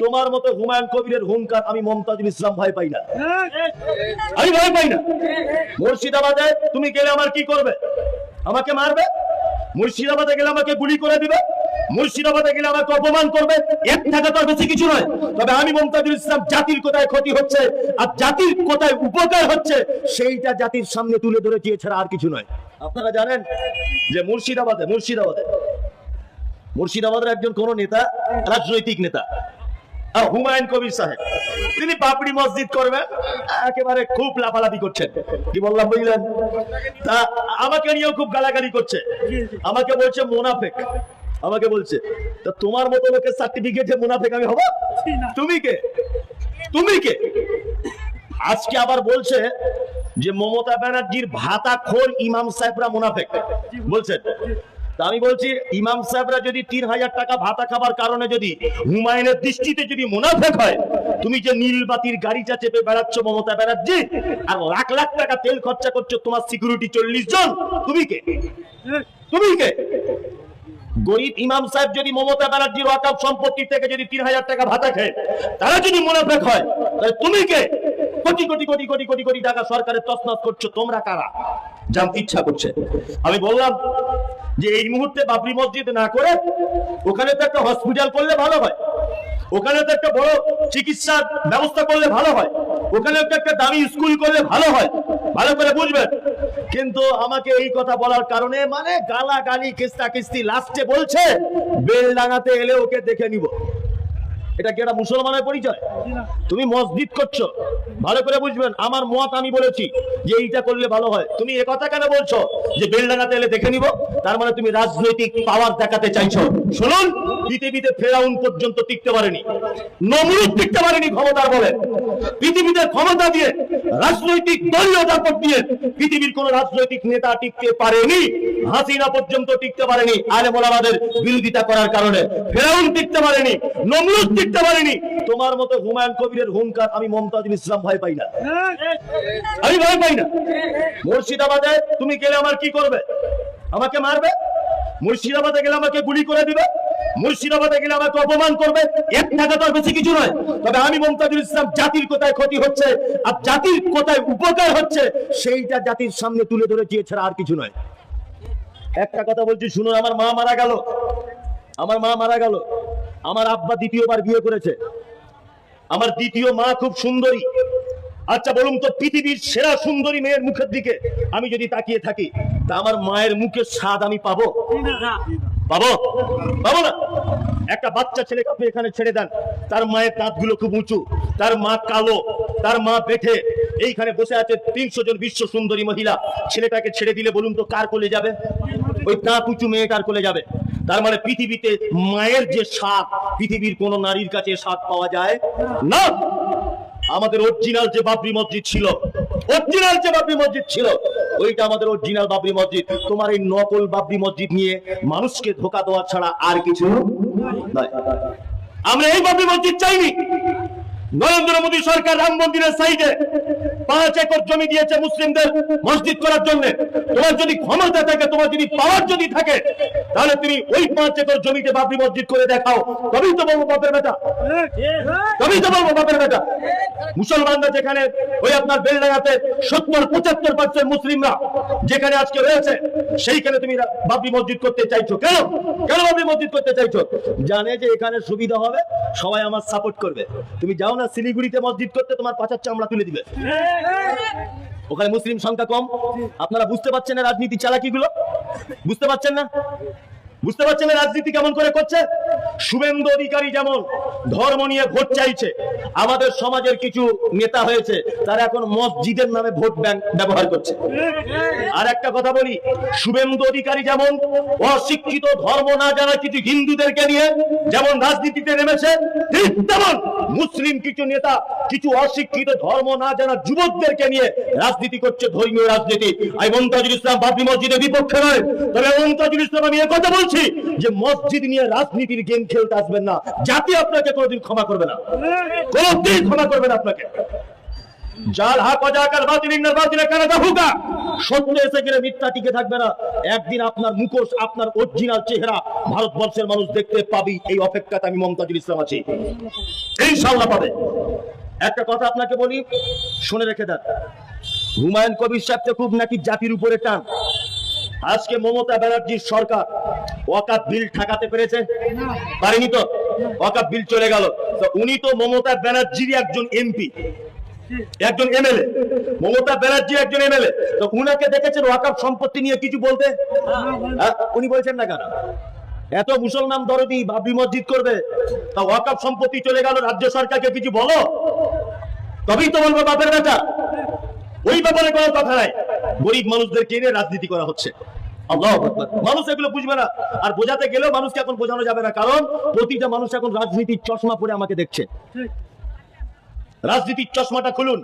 তোমার মতো হুমায়ুন কবিরের হুঙ্কার আমি মমতাজুল ইসলাম ভয় পাই না, আমি ভয় পাই না। মুর্শিদাবাদে তুমি গেলে আমার কি করবে? আমাকে মারবে। মুর্শিদাবাদে গেলে আমাকে গুলি করে দিবে। মুর্শিদাবাদে গেলে আমাকে অপমান করবে। এক টাকা তো বেশি কিছু নয়। তবে আমি মমতাজুল ইসলাম জাতির কোথায় ক্ষতি হচ্ছে আর জাতির কোথায় উপকার হচ্ছে সেইটা জাতির সামনে তুলে ধরেছি, এছাড়া আর কিছু নয়। আপনারা জানেন যে মুর্শিদাবাদের একজন কোন নেতা, রাজনৈতিক নেতা হুমায়ুন কবির সাহেব, তিনি বাবরি মসজিদ করবেন, একেবারে খুব লাফালাফি করছেন। কি বললাম বুঝলেন? তা আমাকে নিয়েও খুব গালাগালি করছে, আমাকে বলছে মুনাফেক। আমাকে বলছে তা তোমার মতো লোকের সার্টিফিকেটে মুনাফেক আমি হব? তুমি কে? তুমি কে? আজকে আবার বলছে যে মমতা ব্যানার্জির ভাতাখোর ইমাম সাহেবরা মুনাফেক বলছেন। তা আমি বলছি ইমাম সাহেবরা যদি 3000 টাকা ভাতা খাবার কারণে যদি হুমায়ুনের দৃষ্টিতে যদি মুনাফেক হয়, তুমি যে নীলবাতির গাড়িটা চেপে বেড়াচ্ছ মমতা ব্যানার্জি, আর লাখ লাখ টাকা তেল খরচা করছো, তোমার সিকিউরিটি 40 জন, তুমি কে? তুমি কে? গরিব ইমাম সাহেব যদি মমতা ব্যানার্জির ওয়াকফ সম্পত্তি থেকে যদি 3000 টাকা ভাতা খায়, তারা যদি মুনাফেক হয়, তাহলে তুমি কে? কোটি কোটি কোটি কোটি কোটি কোটি টাকা সরকারের তছনছ করছো, তোমরা কারা? জানতে ইচ্ছা করছে। আমি বললাম যে এই মুহূর্তে বাবরি মসজিদ না করে ওখানে তো একটা হসপিটাল করলে ভালো হয়, ওখানে তো একটা বড় চিকিৎসার ব্যবস্থা করলে ভালো হয়, ওখানে তো একটা দামি স্কুল করলে ভালো হয়, ভালো করে বুঝবেন। কিন্তু আমাকে এই কথা বলার কারণে মানে গালাগালি কিস্তা কিস্তি, লাস্টে বলছে বেলডাঙ্গাতে এলে ওকে দেখে নিব। এটা কি একটা মুসলমানের পরিচয়? তুমি মসজিদ করছো, ভালো করে বুঝবেন। আমার মত আমি বলেছি যে এইটা করলে ভালো হয়, তুমি এ কথা কেন বলছো যে বেলডাঙ্গাতে এলে দেখে নিব? তার মানে তুমি রাজনৈতিক পাওয়ার দেখাতে চাইছো। শুনুন, পৃথিবীতে ফেরাউন পর্যন্ত টিকতে পারেনি, নমরুদ টিকতে পারেনি ক্ষমতার বলে। পৃথিবীতে ক্ষমতা দিয়ে, রাজনৈতিক দলীয় দাপট দিয়ে পৃথিবীর কোন রাজনৈতিক নেতা টিকতে পারেনি। হাসিনা পর্যন্ত টিকতে পারেনি আলেম ওলামাদের বিরোধিতা করার কারণে। ফেরাউন টিকতে পারেনি, নমরুদ টিকতে পারেনি। তোমার মতো হুমায়ুন কবিরের হুঙ্কার আমি মমতাজুল ইসলাম ভয় পাই না, আমি ভয় পাই না। মুর্শিদাবাদে তুমি গেলে আমার কি করবে? আমাকে মারবে। মুর্শিদাবাদে গেলে আমাকে গুলি করে দিবে। মুর্শিদাবাদে গেলে আমাকে অপমান করবে। এক টাকা তো বেশি কিছু নয়। তবে আমি মমতাজুল ইসলাম জাতির কোথায় ক্ষতি হচ্ছে আর জাতির কোথায় উপকার হচ্ছে সেইটা জাতির সামনে তুলে ধরেছি, এছাড়া আর কিছু নয়। একটা কথা বলছি শুনুন, আমার মা মারা গেল, আমার মা মারা গেল। আমার আব্বা দ্বিতীয়বার বিয়ে করেছে। আমার দ্বিতীয় মা খুব সুন্দরী। আচ্ছা বলুন তো, পৃথিবীর সেরা সুন্দরী মেয়ের মুখের দিকে আমি যদি তাকিয়ে থাকি, তা আমার মায়ের মুখের স্বাদ আমি পাবো? পাবো? পাবো না। একটা বাচ্চা ছেলেকে আপনি এখানে ছেড়ে দেন, তার মায়ের দাঁতগুলো খুব উঁচু, তার মা কালো, তার মা বেঠে, এইখানে বসে আছে 300 জন বিশ্ব সুন্দরী মহিলা। ছেলেটাকে ছেড়ে দিলে বলুন তো কার কোলে যাবে? ওই দাঁত উঁচু মেয়েটার কোলে যাবে। তার মানে পৃথিবীতে মায়ের যে স্বাদ, পৃথিবীর কোন নারীর কাছে স্বাদ পাওয়া যায় না। আমাদের অরিজিনাল যে বাবরি মসজিদ ছিল, অরিজিনাল যে বাবরি মসজিদ ছিল, ওইটা আমাদের অরিজিনাল বাবরি মসজিদ। তোমার এই নকল বাবরি মসজিদ নিয়ে মানুষকে ধোঁকা দেওয়া ছাড়া আর কিছু নয়। আমরা এই বাবরি মসজিদ চাইনি। নরেন্দ্র মোদী সরকার রাম মন্দিরের সাইডে 5 একর জমি দিয়েছে মুসলিমদের মসজিদ করার জন্য। তোমার যদি ক্ষমতা থাকে, তোমার যদি পাওয়ার যদি থাকে, তাহলে তুমি ওই 5 একর জমিতে বাবরি মসজিদ করে দেখাও, তবেই তো বলবো বাপের বেটা, তবেই তো বলবো বাপের বেটা। মুসলমানরা যেখানে ওই আপনার বেলডাঙ্গাতে 70-75% মুসলিমরা যেখানে আজকে রয়েছে, সেইখানে তুমি বাবরি মসজিদ করতে চাইছো কেন? কেন বাবরি মসজিদ করতে চাইছো? জানে যে এখানে সুবিধা হবে, সবাই আমার সাপোর্ট করবে। তুমি যাও না শিলিগুড়িতে মসজিদ করতে, তোমার পাচার চামড়া তুলে দিবে। ওখানে মুসলিম সংখ্যা কম। আপনারা বুঝতে পারছেন না রাজনীতি চালাকিগুলো? বুঝতে পারছেন না? বুঝতে পারছেন না রাজনীতি কেমন করে করছে? শুভেন্দু অধিকারী যেমন ধর্ম নিয়ে ভোট চাইছে, আমাদের সমাজের কিছু নেতা হয়েছে তারা এখন মসজিদের নামে ভোট ব্যাংক ব্যবহার করছে। আর একটা কথা বলি, শুভেন্দু অধিকারী যেমন অশিক্ষিত ধর্ম না জানা কিছু হিন্দুদেরকে নিয়ে যেমন রাজনীতিতে নেমেছে, ঠিক তেমন মুসলিম কিছু নেতা কিছু অশিক্ষিত ধর্ম না জানা যুবকদেরকে নিয়ে রাজনীতি করছে, ধর্মীয় রাজনীতি। আমি মমতাজুল ইসলাম বাবরি মসজিদের বিপক্ষে নয়, তবে মমতাজুল ইসলাম আমি কথা বলছি যে মসজিদ নিয়ে রাজনীতির গেম খেলতে আসবেন না। জাতি আপনাকে কোনোদিন ক্ষমা করবে না, কোনোদিন ক্ষমা করবে না আপনাকে। জাল হক ওয়াজাকাল বাতিল ইন্নাল বাতিলা কানা যাহুকা। সত্য এসে গেলে মিথ্যা টিকে থাকবে না। একদিন আপনার মুখোশ, আপনার অরিজিনাল চেহারা ভারতবর্ষের মানুষ দেখতে পাবি। এই অপেক্ষাতে আমি মমতাজুল ইসলাম আছি, ইনশাআল্লাহ পাবে। একটা কথা আপনাকে বলি, শুনে রেখে দেন। হুমায়ুন কবির সাহেবকে খুব নাকি জাতির উপরে টান। আজকে মমতা ব্যানার্জির সরকার ওয়াকাফ বিল ঠেকাতে পেরেছে? পারেনি তো। ওয়াকাফ বিল চলে গেল। তো উনি তো মমতা ব্যানার্জির একজন এমপি, একজন এমএলএ। মমতা ব্যানার্জি একজন এমএলএ। তো উনাকে দেখেছেন ওয়াকাফ সম্পত্তি নিয়ে কিছু বলতে? উনি বলছেন না কেন? এত মুসলমান দরদি বাবরি মসজিদ করবে, তা ওয়াকাফ সম্পত্তি চলে গেল, রাজ্য সরকারকে কিছু বলো, তবেই তো বলবো বাপের বেটা। ওই ব্যাপারে কোনো কথা নাই। গরিব মানুষদেরকে এনে রাজনীতি করা হচ্ছে। আল্লাহু আকবার। মানুষ এগুলো বুঝবে না, আর বোঝাতে গেলেও মানুষকে এখন বোঝানো যাবে না, কারণ প্রতিটা মানুষ এখন রাজনীতির চশমা পরে আমাকে দেখছে। রাজনীতির চশমাটা খুলুন।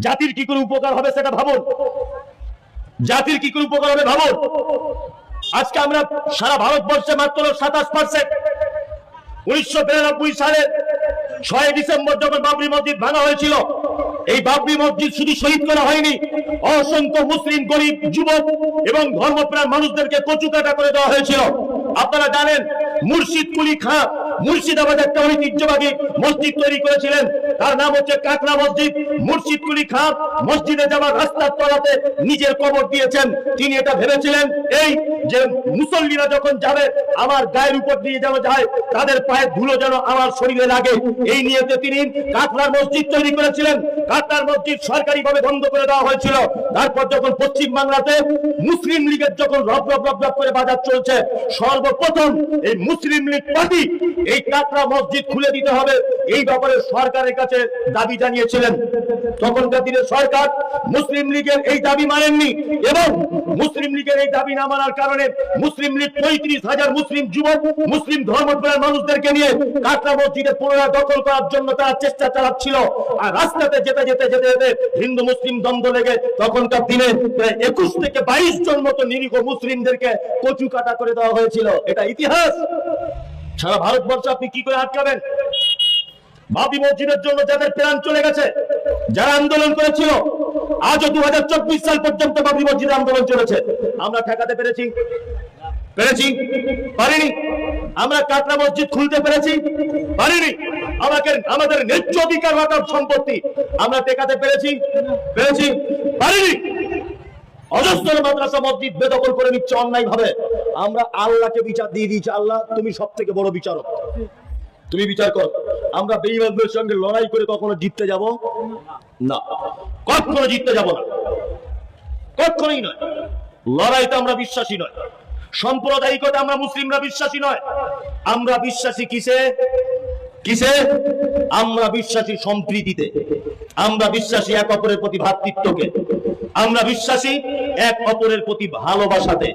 জাতির কি করে উপকার হবে সেটা ভাবুন। জাতির কি করে উপকার হবে ভাবুন। আজকে আমরা সারা ভারতবর্ষে মাত্র 27%। 1992 সালে 6 ডিসেম্বর যখন বাবরি মসজিদ ভাঙা হয়েছিল, এই বাবরি মসজিদ শুধু শহীদ করা হয়নি, অসংখ্য মুসলিম গরিব যুবক এবং ধর্মপ্রাণ মানুষদেরকে কচুকাটা করে দেওয়া হয়েছিল। আপনারা জানেন মুর্শিদ কুলি খাঁ মুর্শিদাবাদ একটা ঐতিহ্যবাহী মসজিদ তৈরি করেছিলেন, তার নাম হচ্ছে কাকড়া মসজিদ। মুর্শিদ কুলি খাঁ মসজিদে যাওয়ার রাস্তার তলাতে নিজের কবর দিয়েছেন। তিনি এটা ভেবেছিলেন এই যে মুসল্লিরা যখন যাবে আমার গায়ের উপর দিয়ে যেন যায়, তাদের পায়ের ধুলো যেন আমার শরীরে লাগে, এই নিয়েতে তিনি কাকড়ার মসজিদ তৈরি করেছিলেন। কাকড়ার মসজিদ সরকারিভাবে বন্ধ করে দেওয়া হয়েছিল। তারপর যখন পশ্চিম বাংলাতে মুসলিম লীগের যখন রব রব রব রব করে বাজার চলছে, সর্বপ্রথম এই মুসলিম লীগ পার্টি এই কাকড়া মসজিদ খুলে দিতে হবে, এই ব্যাপারে সরকারের কাছে দাবি জানিয়েছিলেন। তখনকার দিনে সরকার মুসলিম লীগের এই দাবি মানেননি, এবং মুসলিম লীগের এই দাবি না মানার কারণে মুসলিম লীগ 35,000 মুসলিম যুবক, মুসলিম ধর্মপ্রাণ মানুষদেরকে নিয়ে কাকড়া মসজিদে পুনরায় দখল করার জন্য তারা চেষ্টা চালাচ্ছিল। আর রাস্তাতে যেতে যেতে যেতে যেতে হিন্দু মুসলিম দ্বন্দ্ব লেগে তখনকার দিনে প্রায় 21 থেকে 22 জন মতো নিরীহ মুসলিমদেরকে কচু কাটা করে দেওয়া হয়েছিল। এটা ইতিহাস। সারা ভারতবর্ষে আপনি কি করে আটকাবেন? বাবরি মসজিদের জন্য যাদের প্রাণ চলে গেছে, যারা আন্দোলন করেছিল, আজও 2024 সাল পর্যন্ত বাবরি মসজিদের আন্দোলন চলেছে। আমরা ঠেকাতে পেরেছি? পেরেছি? পারিনি। আমরা কাকড়া মসজিদ খুলতে পেরেছি? পারিনি। আমাদের ন্যায্য অধিকার ওয়াকফ সম্পত্তি আমরা টেকাতে পেরেছি? পেরেছি? পারিনি। অজস্র মাদ্রাসা মসজিদ বেদখল করে নিচ্ছে অন্যায় ভাবে। আমরা আল্লাহকে বিচার দিয়ে দিয়েছি, আল্লাহ তুমি সব থেকে বড় বিচারক, তুমি বিচার কর। আমরা বেঈমানদের সঙ্গে লড়াই করে কখনো জিততে যাব না, কখনো জিততে যাব না, কখনোই নয়। লড়াইতে আমরা বিশ্বাসী নয়, সাম্প্রদায়িকতা আমরা মুসলিমরা বিশ্বাসী নয়। আমরা বিশ্বাসী কিসে? কিসে? আমরা বিশ্বাসী সম্প্রীতিতে, আমরা বিশ্বাসী এক অপরের প্রতি ভ্রাতৃত্বকে, আমরা বিশ্বাসী এক অপরের প্রতি ভালোবাসাতে।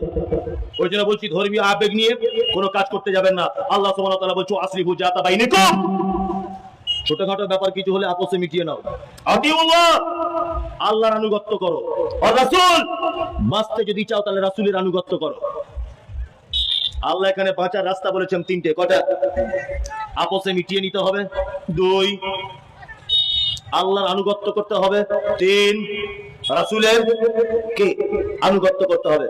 ওই জন্য বলছি ধর্মীয় আবেগ নিয়ে কোনো কাজ করতে যাবেন না। আল্লাহ সুবহানাহু ওয়া তাআলা বলছে আসরিফু জাতা বাইনিকুম, ছোটখাটো ব্যাপার কিছু হলে আপসে মিটিয়ে নাও। আতিউল্লাহ, আল্লাহর আনুগত্য করো, আর রাসূল, বাঁচতে যদি চাও তাহলে রাসূলের আনুগত্য করো। আল্লাহ এখানে বাঁচার রাস্তা বলেছেন 3টে। কটা? আপসে মিটিয়ে নিতে হবে। 2, আল্লাহর আনুগত্য করতে হবে। 3, রাসূলের কে আনুগত্য করতে হবে।